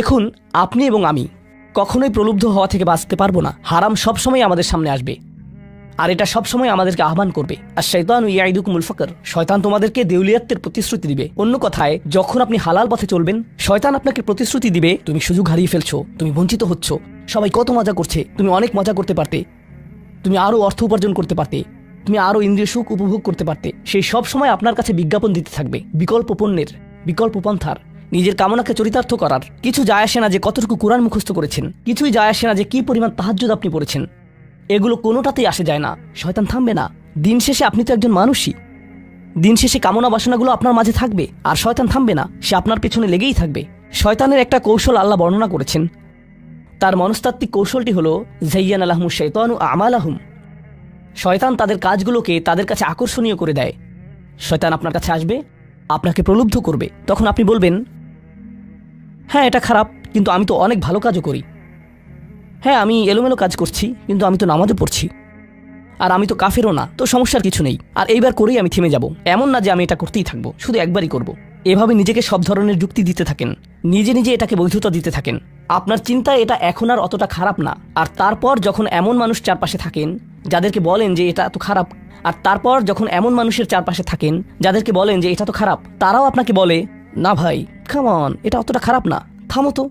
দেখুন, আপনি এবং আমি কখনোই প্রলুব্ধ হওয়া থেকে বাঁচতে পারবো না। হারাম সবসময় আমাদের সামনে আসবে, আর এটা সবসময় আমাদেরকে আহ্বান করবে। আর শাইতানু ইয়াইদুকুমুল ফাকর, শয়তান তোমাদেরকে দেউলিয়াত্বের প্রতিশ্রুতি দিবে। অন্য কথায়, যখন আপনি হালাল পথে চলবেন, শয়তান আপনাকে প্রতিশ্রুতি দিবে তুমি সুযোগ হারিয়ে ফেলছো, তুমি বঞ্চিত হচ্ছ, সবাই কত মজা করছে, তুমি অনেক মজা করতে পারতে, তুমি আরও অর্থ উপার্জন করতে পারতে, তুমি আরও ইন্দ্রিয় সুখ উপভোগ করতে পারতে। সেই সব সময় আপনার কাছে বিজ্ঞাপন দিতে থাকবে বিকল্প পণ্যের, বিকল্প পন্থার। নিজের কামনাকে চরিতার্থ করার কিছু যায় আসে না যে কতটুকু কোরআন মুখস্থ করেছেন, কিছুই যায় আসে না যে কি পরিমাণ তাহাজ্জুদ আপনি পড়েছেন। এগুলো কোনোটাতেই আসে যায় না। শয়তান থামবে না। দিন শেষে আপনি তো একজন মানুষই। দিন শেষে কামনা বাসনাগুলো আপনার মাঝে থাকবে, আর শয়তান থামবে না, সে আপনার পেছনে লেগেই থাকবে। শয়তানের একটা কৌশল আল্লাহ বর্ণনা করেছেন। তার মনস্তাত্ত্বিক কৌশলটি হলো যায়্যানা লাহুমুশ শাইতানু আমালাহুম। শয়তান তাদের কাজগুলোকে তাদের কাছে আকর্ষণীয় করে দেয়। শয়তান আপনার কাছে আসবে, আপনাকে প্রলুব্ধ করবে। তখন আপনি বলবেন, হ্যাঁ এটা খারাপ, কিন্তু আমি তো অনেক ভালো কাজও করি। হ্যাঁ আমি এলোমেলো কাজ করছি, কিন্তু আমি তো নামাজও পড়ছি। আর আমি তো কাফেরও না, তো সমস্যার কিছু নেই। আর এইবার করেই আমি থেমে যাব। এমন না যে আমি এটা করতেই থাকবো, শুধু একবারই করব। এভাবে নিজেকে সব ধরনের যুক্তি দিতে থাকেন, নিজে নিজে এটাকে বৈধতা দিতে থাকেন। আপনার চিন্তায় এটা এখন আর অতটা খারাপ না। আর তারপর যখন এমন মানুষ চারপাশে থাকেন যাদেরকে বলেন যে এটা তো খারাপ, আর তারপর যখন এমন মানুষের চারপাশে থাকেন যাদেরকে বলেন যে এটা তো খারাপ, তারাও আপনাকে বলে, না ভাই কাম অন, এটা অতটা খারাপ না, থামো তো,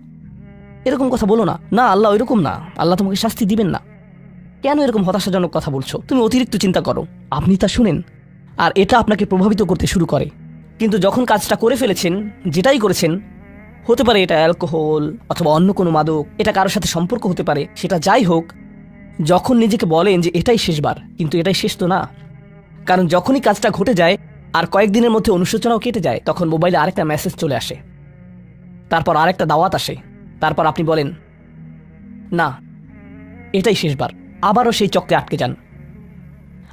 এরকম কথা বলো না, না আল্লাহ ওইরকম না, আল্লাহ তোমাকে শাস্তি দিবেন না, কেন এরকম হতাশাজনক কথা বলছো, তুমি অতিরিক্ত চিন্তা করো। আপনি তা শুনেন, আর এটা আপনাকে প্রভাবিত করতে শুরু করে। কিন্তু যখন কাজটা করে ফেলেছেন, যেটাই করেছেন, হতে পারে এটা অ্যালকোহল অথবা অন্য কোনো মাদক, এটা কারোর সাথে সম্পর্ক হতে পারে, সেটা যাই হোক, যখন নিজেকে বলেন যে এটাই শেষবার, কিন্তু এটাই শেষ তো না। কারণ যখনই কাজটা ঘটে যায় আর কয়েকদিনের মধ্যে অনুশোচনাও কেটে যায়, তখন মোবাইলে আরেকটা মেসেজ চলে আসে, তারপর আরেকটা দাওয়াত আসে, তারপর আপনি বলেন না এটাই শেষবার, আবারও সেই চক্রে আটকে যান,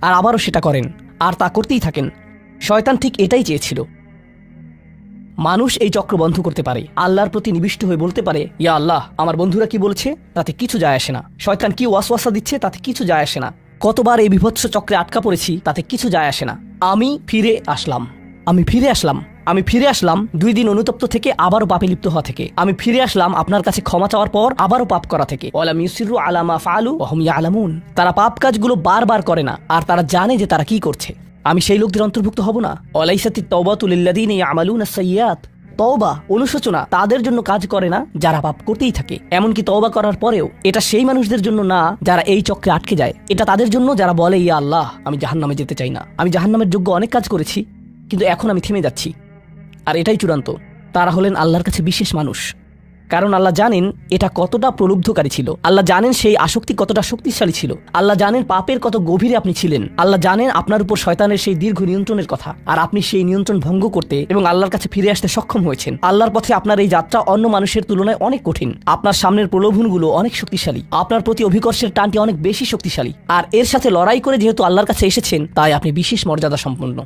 আর আবারও সেটা করেন, আর তা করতেই থাকেন। শয়তান ঠিক এটাই চেয়েছিল। মানুষ এই চক্র বন্ধ করতে পারে, আল্লাহর প্রতি নিবিষ্ট হয়ে বলতে পারে, ইয়া আল্লাহ, আমার বন্ধুরা কি বলছে তাতে কিছু যায় আসে না, শয়তান কি ওয়াসওয়াসা দিচ্ছে তাতে কিছু যায় আসে না, কতবার এই বিভৎস চক্রে আটকা পড়েছি তাতে কিছু যায় আসে না। আমি ফিরে আসলাম, আমি ফিরে আসলাম, আমি ফিরে আসলাম 2 দিন অনুতপ্ত থেকে আবারও পাপে লিপ্ত হওয়া থেকে। আমি ফিরে আসলাম আপনার কাছে ক্ষমা চাওয়ার পর আবারও পাপ করা থেকে। ওয়ালাম ইউসিরু আলা মা ফাআলু ওয়া হুম ইয়ালামুন। তারা পাপ কাজগুলো বারবার করে না, আর তারা জানে যে তারা কি করছে। আমি সেই লোকদের অন্তর্ভুক্ত হব না। ওয়ালাইসাতিত তাওবাতু লিল্লাযিনা ইয়ামালুনা আস-সাইয়্যাত। তওবা, অনুশোচনা তাদের জন্য কাজ করে না যারা পাপ করতেই থাকে। এমনকি তওবা করার পরেও এটা সেই মানুষদের জন্য না যারা এই চক্রে আটকে যায়। এটা তাদের জন্য যারা বলে, ইয়া আল্লাহ, আমি জাহান্নামে যেতে চাই না, আমি জাহান্নামের যোগ্য অনেক কাজ করেছি, কিন্তু এখন আমি থেমে যাচ্ছি। আর এটাই চূড়ান্ত। তারা হলেন আল্লাহর কাছে বিশেষ মানুষ, কারণ আল্লাহ জানেন এটা কতটা প্রলুব্ধকারী ছিল, আল্লাহ জানেন সেই আসক্তি কতটা শক্তিশালী ছিল, আল্লাহ জানেন পাপের কত গভীরে আপনি ছিলেন, আল্লাহ জানেন আপনার উপর শয়তানের সেই দীর্ঘ নিয়ন্ত্রণের কথা, আর আপনি সেই নিয়ন্ত্রণ ভঙ্গ করতে এবং আল্লাহর কাছে ফিরে আসতে সক্ষম হয়েছেন। আল্লাহর পথে আপনার এই যাত্রা অন্য মানুষের তুলনায় অনেক কঠিন। আপনার সামনের প্রলোভনগুলো অনেক শক্তিশালী, আপনার প্রতি অভিকর্ষের টানটি অনেক বেশি শক্তিশালী, আর এর সাথে লড়াই করে যেহেতু আল্লাহর কাছে এসেছেন, তাই আপনি বিশেষ মর্যাদা সম্পন্ন।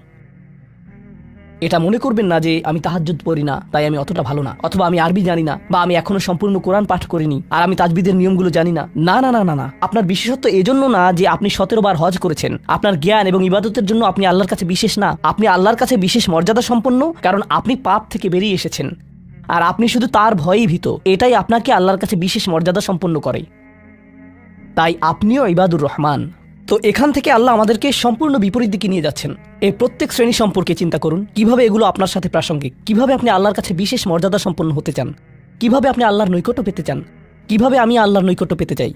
এটা মনে করবেন না যে আমি তাহাজ্জুদ পড়ি না তাই আমি অতটা ভালো না, অথবা আমি আরবি জানি না, বা আমি এখনো সম্পূর্ণ কোরআন পাঠ করিনি আর আমি তাজবিদের নিয়মগুলো জানি না। না না না না না, আপনার বিশেষত্ব এজন্য না যে আপনি 17 বার হজ করেছেন। আপনার জ্ঞান এবং ইবাদতের জন্য আপনি আল্লাহর কাছে বিশেষ না, আপনি আল্লাহর কাছে বিশেষ মর্যাদা সম্পন্ন, কারণ আপনি পাপ থেকে বেরিয়ে এসেছেন আর আপনি শুধু তার ভয়েই ভীত। এটাই আপনাকে আল্লাহর কাছে বিশেষ মর্যাদা সম্পন্ন করে। তাই আপনিও ইবাদুর রহমান। তো এখান থেকে আল্লাহ আমাদেরকে সম্পূর্ণ বিপরীত দিকে নিয়ে যাচ্ছেন। এই প্রত্যেক শ্রেণী সম্পর্কে চিন্তা করুন, কিভাবে এগুলো আপনার সাথে প্রাসঙ্গিক, কিভাবে আপনি আল্লাহর কাছে বিশেষ মর্যাদা সম্পন্ন হতে চান, কিভাবে আপনি আল্লাহর নৈকট্য পেতে চান, কিভাবে আমি আল্লাহর নৈকট্য পেতে চাই।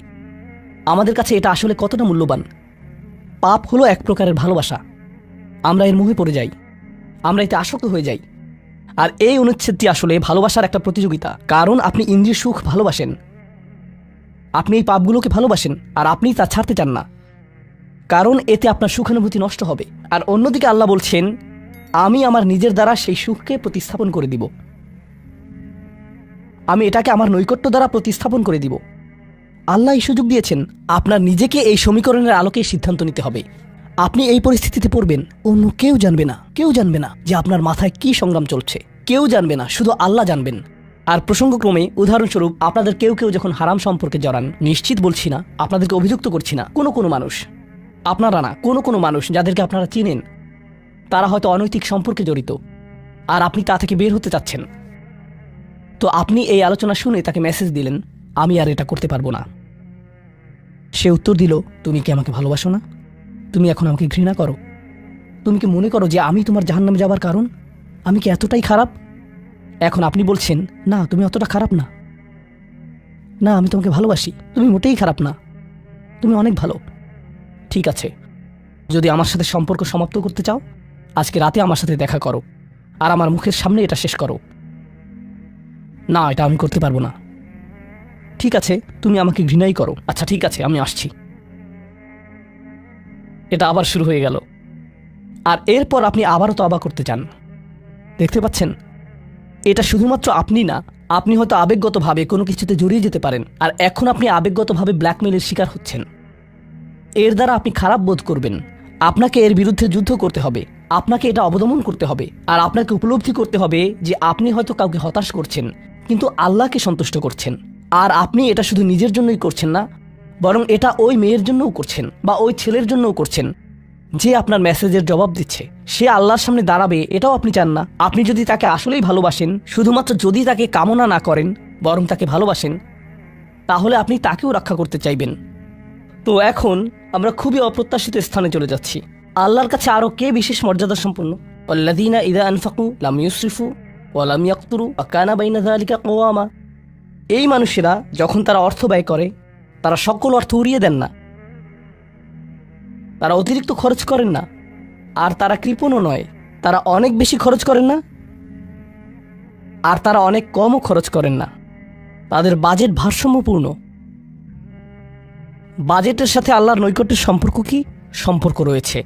আমাদের কাছে এটা আসলে কতটা মূল্যবান। পাপ হলো এক প্রকারের ভালোবাসা। আমরা এর মোহে পড়ে যাই, আমরা এতে আসক্ত হয়ে যাই। আর এই অনুচ্ছেদটি আসলে ভালোবাসার একটা প্রতিযোগিতা, কারণ আপনি ইন্দ্রিয় সুখ ভালোবাসেন, আপনি এই পাপগুলোকে ভালোবাসেন, আর আপনি তা ছাড়তে চান না, কারণ এতে আপনার সুখানুভূতি নষ্ট হবে। আর অন্যদিকে আল্লাহ বলছেন, আমি আমার নিজের দ্বারা সেই সুখকে প্রতিস্থাপন করে দিব, আমি এটাকে আমার নৈকট্য দ্বারা প্রতিস্থাপন করে দিব। আল্লাহ এই সুযোগ দিয়েছেন, আপনার নিজেকে এই সমীকরণের আলোকে সিদ্ধান্ত নিতে হবে। আপনি এই পরিস্থিতিতে পড়বেন, অন্য কেউ জানবে না, কেউ জানবে না যে আপনার মাথায় কি সংগ্রাম চলছে, কেউ জানবে না, শুধু আল্লাহ জানবেন। আর প্রসঙ্গক্রমে উদাহরণস্বরূপ আপনাদের কেউ কেউ যখন হারাম সম্পর্কে জড়ান, নিশ্চিত বলছি না, আপনাদেরকে অভিযুক্ত করছি না, কোনো মানুষ, আপনারা না, কোনো মানুষ যাদেরকে আপনারা চিনেন, তারা হয়তো অনৈতিক সম্পর্কে জড়িত, আর আপনি তা থেকে বের হতে চাচ্ছেন। তো আপনি এই আলোচনা শুনে তাকে মেসেজ দিলেন, আমি আর এটা করতে পারবো না। সে উত্তর দিল, তুমি কি আমাকে ভালোবাসো না? তুমি এখন আমাকে ঘৃণা করো? তুমি কি মনে করো যে আমি তোমার জাহান্নামে যাবার কারণ? আমি কি এতটাই খারাপ? এখন আপনি বলছেন, না তুমি অতটা খারাপ না, না আমি তোমাকে ভালোবাসি, তুমি মোটেই খারাপ না, তুমি অনেক ভালো। ঠিক আছে, যদি আমার সাথে সম্পর্ক সমাপ্ত করতে চাও, আজকে রাতে আমার সাথে দেখা করো আর আমার মুখের সামনে এটা শেষ করো। না, এটা আমি করতে পারবো না। ঠিক আছে, তুমি আমাকে ঘৃণাই করো, আচ্ছা ঠিক আছে, আমি আসছি। এটা আবার শুরু হয়ে গেল। আর এরপর আপনি আবারও তওবা করতে চান। দেখতে পাচ্ছেন, এটা শুধুমাত্র আপনি না, আপনি হয়তো আবেগগতভাবে কোনো কিছুতে জড়িয়ে যেতে পারেন, আর এখন আপনি আবেগগতভাবে ব্ল্যাকমেইলের শিকার হচ্ছেন। এর দ্বারা আপনি খারাপ বোধ করবেন। আপনাকে এর বিরুদ্ধে যুদ্ধ করতে হবে, আপনাকে এটা অবদমন করতে হবে, আর আপনাকে উপলব্ধি করতে হবে যে আপনি হয়তো কাউকে হতাশ করছেন, কিন্তু আল্লাহকে সন্তুষ্ট করছেন। আর আপনি এটা শুধু নিজের জন্যই করছেন না, বরং এটা ওই মেয়ের জন্যও করছেন বা ওই ছেলের জন্যও করছেন যে আপনার মেসেজের জবাব দিচ্ছে। সে আল্লাহর সামনে দাঁড়াবে এটাও আপনি চান না। আপনি যদি তাকে আসলেই ভালোবাসেন, শুধুমাত্র যদি তাকে কামনা না করেন, বরং তাকে ভালোবাসেন, তাহলে আপনি তাকেও রক্ষা করতে চাইবেন। তো এখন আমরা খুবই অপ্রত্যাশিত স্থানে চলে যাচ্ছি। আল্লাহর কাছে আরও কে বিশেষ মর্যাদা সম্পন্ন? আল্লাযীনা ইযা আনফাকু লাম ইউসরিফু ওয়া লাম ইয়াকতুরু ওয়া কানা বাইনা যালিকা কওয়ামা। এই মানুষেরা যখন তারা অর্থ ব্যয় করে, তারা সকল অর্থ উড়িয়ে দেন না, তারা অতিরিক্ত খরচ করেন না, আর তারা কৃপণও নয়। তারা অনেক বেশি খরচ করেন না, আর তারা অনেক কমও খরচ করেন না। তাদের বাজেট ভারসাম্যপূর্ণ। বাজেটের সাথে আল্লাহর নৈকট্যের সম্পর্ক কি? সম্পর্ক রয়েছে,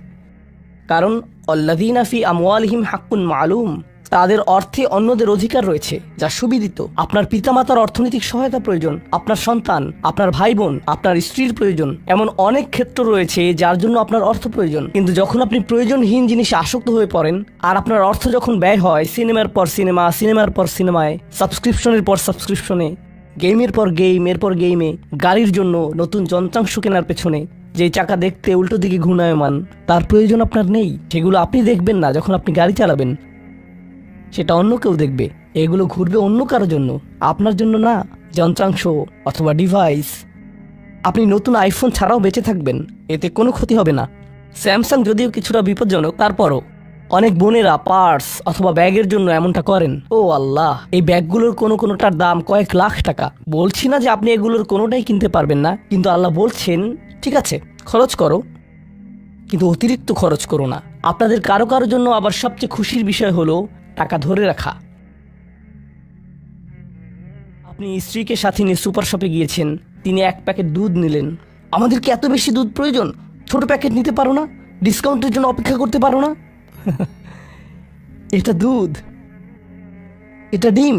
কারণ আল্লাযীনা ফি আমওয়ালিহিম হাক্কুন মালুম, তাদের অর্থে অন্যদের অধিকার রয়েছে যা সুবিদিত। আপনার পিতামাতার অর্থনৈতিক সহায়তা প্রয়োজন, আপনার সন্তান, আপনার ভাই বোন, আপনার স্ত্রীর প্রয়োজন, এমন অনেক ক্ষেত্র রয়েছে যার জন্য আপনার অর্থ প্রয়োজন। কিন্তু যখন আপনি প্রয়োজনহীন জিনিসে আসক্ত হয়ে পড়েন, আর আপনার অর্থ যখন ব্যয় হয় সিনেমার পর সিনেমা, সিনেমার পর সিনেমায়, সাবস্ক্রিপশনের পর সাবস্ক্রিপশনে, গেমের পর গেম, এরপর গেমে, গাড়ির জন্য নতুন যন্ত্রাংশ কেনার পেছনে, যে চাকা দেখতে উল্টো দিকে ঘূর্ণায়মান, তার প্রয়োজন আপনার নেই। সেগুলো আপনি দেখবেন না যখন আপনি গাড়ি চালাবেন, সেটা অন্য কেউ দেখবে। এগুলো ঘুরবে অন্য কারোর জন্য, আপনার জন্য না। যন্ত্রাংশ অথবা ডিভাইস। আপনি নতুন আইফোন ছাড়াও বেঁচে থাকবেন, এতে কোনো ক্ষতি হবে না। স্যামসাং যদিও কিছুটা বিপজ্জনক, তারপরও অনেক বোনেরা পার্স অথবা ব্যাগের জন্য এমনটা করেন। ও আল্লাহ, এই ব্যাগগুলোর কোনোটার দাম কয়েক লাখ টাকা। বলছি না যে আপনি এগুলোর কোনোটাই কিনতে পারবেন না, কিন্তু আল্লাহ বলছেন ঠিক আছে খরচ করো, কিন্তু অতিরিক্ত খরচ করো না। আপনাদের কারো কারোর জন্য আবার সবচেয়ে খুশির বিষয় হলো টাকা ধরে রাখা। আপনি স্ত্রীকে সাথে নিয়ে সুপার শপে গিয়েছেন, তিনি এক প্যাকেট দুধ নিলেন। আমাদেরকে এত বেশি দুধ প্রয়োজন, ছোট প্যাকেট নিতে পারো না? ডিসকাউন্টের জন্য অপেক্ষা করতে পারো না? এটা দুধ, এটা ডিম,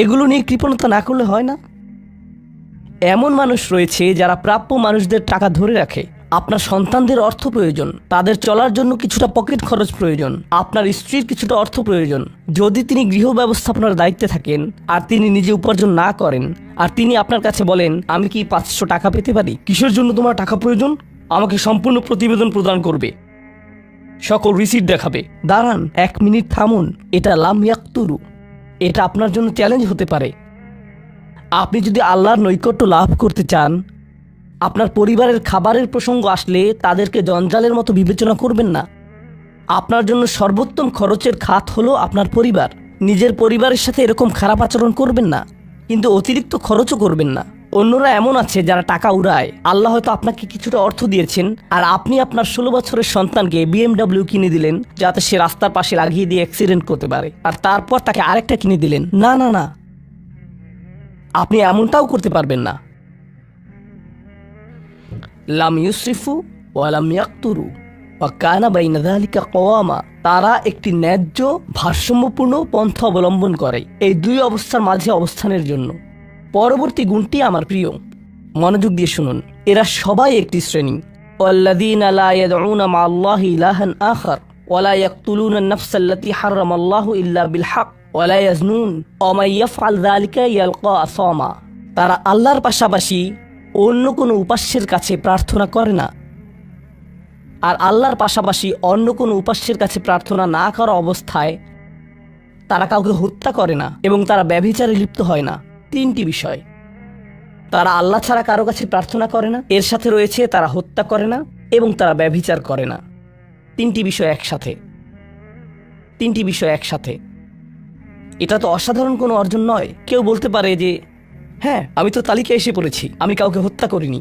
এগুলো নিয়ে কৃপণতা না করলে হয় না? এমন মানুষ রয়েছে যারা প্রাপ্য মানুষদের টাকা ধরে রাখে। আপনার সন্তানদের অর্থ প্রয়োজন, তাদের চলার জন্য কিছুটা পকেট খরচ প্রয়োজন, আপনার স্ত্রীর কিছুটা অর্থ প্রয়োজন। যদি তিনি গৃহ ব্যবস্থাপনার দায়িত্বে থাকেন আর তিনি নিজে উপার্জন না করেন, আর তিনি আপনার কাছে বলেন আমি কি 500 টাকা পেতে পারি? কিসের জন্য তোমার টাকা প্রয়োজন? আমাকে সম্পূর্ণ প্রতিবেদন প্রদান করবে, সকল রিসিট দেখাবে। দাঁড়ান, 1 মিনিট থামুন। এটা লাম ইয়াকতুরু, এটা আপনার জন্য চ্যালেঞ্জ হতে পারে। আপনি যদি আল্লাহর নৈকট্য লাভ করতে চান, আপনার পরিবারের খাবারের প্রসঙ্গ আসলে তাদেরকে জঞ্জালের মতো বিবেচনা করবেন না। আপনার জন্য সর্বোত্তম খরচের খাত হলো আপনার পরিবার। নিজের পরিবারের সাথে এরকম খারাপ আচরণ করবেন না, কিন্তু অতিরিক্ত খরচও করবেন না। অন্যরা এমন আছে যারা টাকা উড়ায়। আল্লাহ হয়তো আপনাকে কিছুটা অর্থ দিয়েছেন, আর আপনি আপনার 16 বছরের সন্তানকে BMW কিনে দিলেন যাতে সে রাস্তার পাশে লাগিয়ে দিয়ে অ্যাক্সিডেন্ট করতে পারে, আর তারপর তাকে আরেকটা কিনে দিলেন। না না না, আপনি এমনটাও করতে পারবেন না। লাম ইউসরিফু ওয়া লাম ইয়াকতুরু ওয়া কানা বাইনা যালিকা কওয়ামা। তারা একটি ন্যায্য ভারসাম্যপূর্ণ পন্থা অবলম্বন করে এই দুই অবস্থার মাঝে অবস্থানের জন্য। পরবর্তী গুণটি আমার প্রিয়, মনোযোগ দিয়ে শুনুন। এরা সবাই একটি শ্রেণী। ওয়াল্লাযীনা লা ইয়াদউনা মা'আল্লাহি ইলাহান আখার ওয়া লা ইয়াকতুলুনা আন-নাফসা আল্লাতী হারামাল্লাহু ইল্লা বিল হক ওয়া লা ইয়াজনুন ওয়া মান ইয়াফআল যালিকা ইয়ালকা আসামা। তারা আল্লাহর পাশাপাশি অন্য কোনো উপাস্যের কাছে প্রার্থনা করে না, আর আল্লাহর পাশাপাশি অন্য কোনো উপাস্যের কাছে প্রার্থনা না করা অবস্থায় তারা কাউকে হত্যা করে না এবং তারা ব্যভিচারে লিপ্ত হয় না। 3টি বিষয়। তারা আল্লাহ ছাড়া কারো কাছে প্রার্থনা করে না, এর সাথে রয়েছে তারা হত্যা করে না এবং তারা ব্যভিচার করে না। 3টি বিষয় একসাথে। 3টি বিষয় একসাথে। এটা তো অসাধারণ কোনো অর্জন নয়। কেউ বলতে পারে যে হ্যাঁ, আমি তো তালিকায় এসে পড়েছি, আমি কাউকে হত্যা করিনি।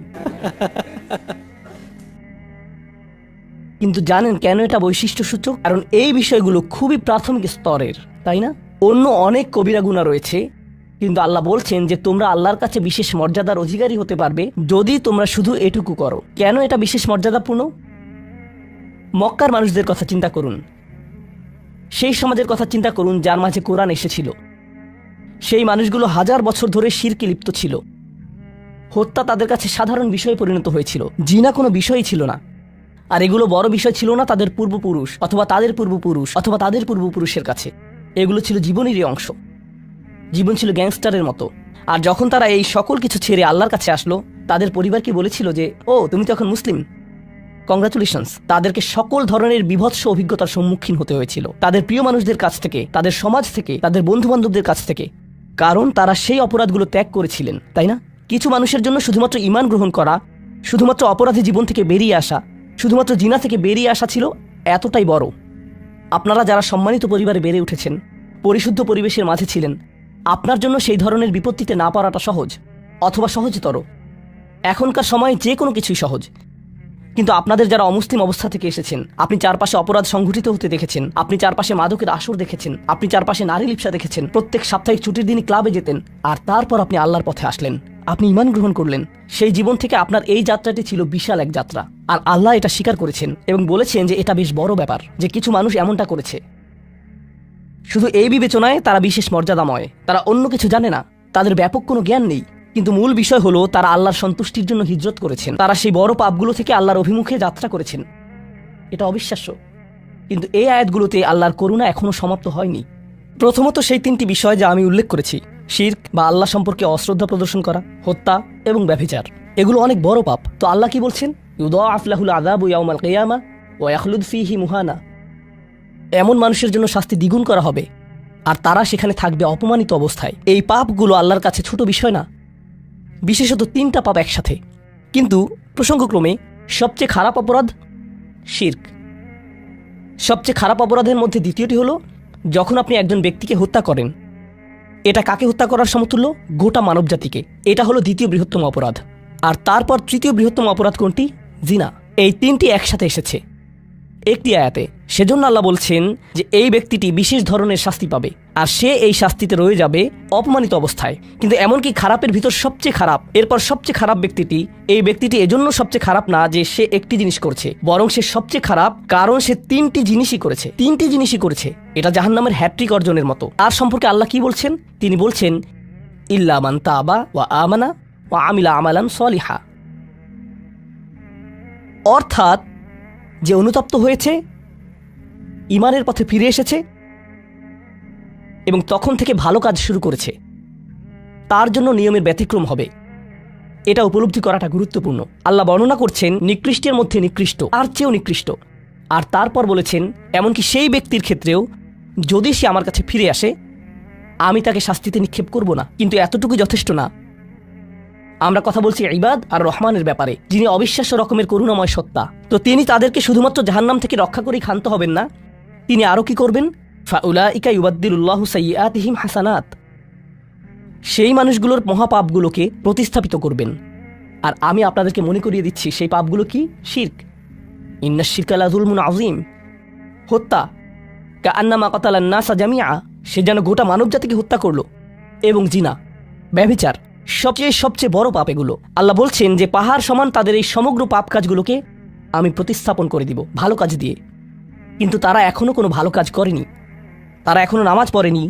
কিন্তু জানেন কেন এটা বৈশিষ্ট্যসূচক? কারণ এই বিষয়গুলো খুবই প্রাথমিক স্তরের, তাই না? অন্য অনেক কবিরা গুনাহ রয়েছে, কিন্তু আল্লাহ বলছেন যে তোমরা আল্লাহর কাছে বিশেষ মর্যাদার অধিকারী হতে পারবে যদি তোমরা শুধু এটুকু করো। কেন এটা বিশেষ মর্যাদাপূর্ণ? মক্কার মানুষদের কথা চিন্তা করুন, সেই সমাজের কথা চিন্তা করুন যার মাঝে কোরআন এসেছিল। সেই মানুষগুলো হাজার বছর ধরে শিরকে লিপ্ত ছিল। হত্যা তাদের কাছে সাধারণ বিষয়ে পরিণত হয়েছিল, জিনা কোনো বিষয়ই ছিল না। আর এগুলো বড় বিষয় ছিল না তাদের পূর্বপুরুষ অথবা তাদের পূর্বপুরুষ অথবা তাদের পূর্বপুরুষের কাছে। এগুলো ছিল জীবনেরই অংশ। জীবন ছিল গ্যাংস্টারের মতো। আর যখন তারা এই সকল কিছু ছেড়ে আল্লাহর কাছে আসলো, তাদের পরিবার কি বলেছিল যে ও তুমি তো এখন মুসলিম, কংগ্রাচুলেশনস। তাদেরকে সকল ধরনের বিভৎস অভিজ্ঞতার সম্মুখীন হতে হয়েছিল, তাদের প্রিয় মানুষদের কাছ থেকে, তাদের সমাজ থেকে, তাদের বন্ধু বান্ধবদের কাছ থেকে, কারণ তারা সেই অপরাধগুলো ত্যাগ করেছিলেন, তাই না? কিছু মানুষের জন্য শুধুমাত্র ঈমান গ্রহণ করা, শুধুমাত্র অপরাধী জীবন থেকে বেরিয়ে আসা, শুধুমাত্র জিনা থেকে বেরিয়ে আসা ছিল এতটাই বড়। আপনারা যারা সম্মানিত পরিবারে বেড়ে উঠেছেন, পরিশুদ্ধ পরিবেশের মাঝে ছিলেন, আপনার জন্য সেই ধরনের বিপত্তিতে না পড়াটা সহজ অথবা সহজতর। এখনকার সময়ে যে কোনো কিছুই সহজ। কিন্তু আপনাদের যারা অমুসলিম অবস্থা থেকে এসেছেন, আপনি চারপাশে অপরাধ সংঘটিত হতে দেখেছেন, আপনি চারপাশে মাদকের আসর দেখেছেন, আপনি চারপাশে নারী লিপ্সা দেখেছেন, প্রত্যেক সাপ্তাহিক ছুটির দিনই ক্লাবে যেতেন, আর তারপর আপনি আল্লাহর পথে আসলেন, আপনি ঈমান গ্রহণ করলেন। সেই জীবন থেকে আপনার এই যাত্রাটি ছিল বিশাল এক যাত্রা। আর আল্লাহ এটা স্বীকার করেছেন এবং বলেছেন যে এটা বেশ বড় ব্যাপার যে কিছু মানুষ এমনটা করেছে। শুধু এই বিবেচনায় তারা বিশেষ মর্যাদাময়, তারা অন্য কিছু জানে না, তাদের ব্যাপক কোনো জ্ঞান নেই। কিন্তু মূল বিষয় হলো তারা আল্লাহর সন্তুষ্টির জন্য হিজরত করেছেন, তারা সেই বড় পাপগুলো থেকে আল্লাহর অভিমুখে যাত্রা করেছেন। এটা অবিশ্বাস্য। কিন্তু এই আয়াতগুলোতে আল্লাহর করুণা এখনো সমাপ্ত হয়নি। প্রথমত সেই 3টি বিষয় যা আমি উল্লেখ করেছি, শিরক বা আল্লাহ সম্পর্কে অশ্রদ্ধা প্রদর্শন করা, হত্যা এবং ব্যভিচার, এগুলো অনেক বড় পাপ। তো আল্লাহ কি বলছেন? ইউদাআফ লাহুল আযাবু ইয়াওমাল কিয়ামা ওয়া ইয়াখলুদ ফীহি মুহানা। এমন মানুষের জন্য শাস্তি দ্বিগুণ করা হবে আর তারা সেখানে থাকবে অপমানিত অবস্থায়। এই পাপগুলো আল্লাহর কাছে ছোট বিষয় না, বিশেষত 3টা পাপ একসাথে। কিন্তু প্রসঙ্গক্রমে সবচেয়ে খারাপ অপরাধ শিরক। সবচেয়ে খারাপ অপরাধের মধ্যে দ্বিতীয়টি হলো যখন আপনি একজন ব্যক্তিকে হত্যা করেন। এটা কাকে হত্যা করার সমতুল্য? গোটা মানবজাতিকে। এটা হলো দ্বিতীয় বৃহত্তম অপরাধ। আর তারপর তৃতীয় বৃহত্তম অপরাধ কোনটি? জিনা। এই 3টি একসাথে এসেছে একটি আয়াতে। সেজন্য আল্লাহ বলছেন যে এই ব্যক্তিটি বিশেষ ধরনের শাস্তি পাবে আর সে এই শাস্তিতে রয়ে যাবে অপমানিত অবস্থায়। কিন্তু এমনকি খারাপের ভিতর সবচেয়ে খারাপ, এরপর সবচেয়ে খারাপ ব্যক্তিটি, এই ব্যক্তিটি এজন্য সবচেয়ে খারাপ না যে সে একটি জিনিস করছে, বরং সে সবচেয়ে খারাপ কারণ সে 3টি জিনিসই করেছে। 3টি জিনিসই করেছে। এটা জাহান্নামের হ্যাট্রিক অর্জনের মতো। আর সম্পর্কে আল্লাহ কি বলছেন? তিনি বলছেন ইল্লা মান তাবা ওয়া আমানা ওয়া আমিলা আমালান সলিহা। অর্থাৎ যে অনুতপ্ত হয়েছে, ঈমানের পথে ফিরে এসেছে এবং তখন থেকে ভালো কাজ শুরু করেছে, তার জন্য নিয়মের ব্যতিক্রম হবে। এটা উপলব্ধি করাটা গুরুত্বপূর্ণ। আল্লাহ বর্ণনা করছেন নিকৃষ্টের মধ্যে নিকৃষ্ট, আর চেয়েও নিকৃষ্ট। আর তারপর বলেছেন এমনকি সেই ব্যক্তির ক্ষেত্রেও যদি সে আমার কাছে ফিরে আসে, আমি তাকে শাস্তিতে নিক্ষেপ করব না। কিন্তু এতটুকু যথেষ্ট না। আমরা কথা বলছি ইবাদ আর রহমানের ব্যাপারে, যিনি অবিশ্বাস্য রকমের করুণাময় সত্তা। তো তিনি তাদেরকে শুধুমাত্র জাহান্নাম থেকে রক্ষা করেই ক্ষান্ত হবেন না, তিনি আরও কি করবেন? ফাউলাইকা ইউবাদদিলুল্লাহু সাইয়্যাতিহিম হাসানাত। সেই মানুষগুলোর মহাপাপগুলোকে প্রতিস্থাপিত করবেন। আর আমি আপনাদেরকে মনে করিয়ে দিচ্ছি সেই পাপগুলো কি? শিরক। ইন্নাশ শিরকা লাযুলমুন আযীম। হত্যা, কাআন্নামা কাতালান নাসা জামিআ, সে যেন গোটা মানবজাতিকে হত্যা করলো। এবং জিনা, ব্যভিচার, সবচেয়ে বড় পাপ এগুলো। আল্লাহ বলছেন যে পাহাড় সমান তাদের এই সমগ্র পাপ কাজগুলোকে আমি প্রতিস্থাপন করে দিব ভালো কাজ দিয়ে। কিন্তু তারা এখনো কোনো ভালো কাজ করেনি। তারা এখনো নামাজ পড়েনি,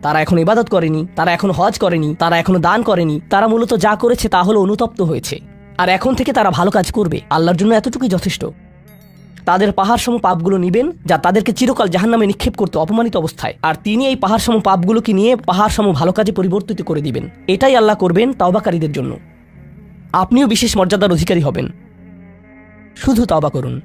তারা এখনো ইবাদত করেনি, তারা এখনো হজ করেনি, তারা এখনো দান করেনি। তারা মূলত যা করেছে তা হলো অনুতপ্ত হয়েছে। আর এখন থেকে তারা ভালো কাজ করবে। আল্লাহর জন্য এতটুকুই যথেষ্ট। তাদের পাহাড়সম পাপগুলো নিবেন যা তাদেরকে চিরকাল জাহান্নামে নিক্ষেপ করতে অপমানিত অবস্থায়, আর তিনি এই পাহাড়সম পাপগুলোকে নিয়ে পাহাড়সম ভালো কাজে পরিবর্তিত করে দিবেন। এটাই আল্লাহ করবেন তাওবাকারীদের জন্য। আপনিও বিশেষ মর্যাদার অধিকারী হবেন। শুধু তাওবা করুন।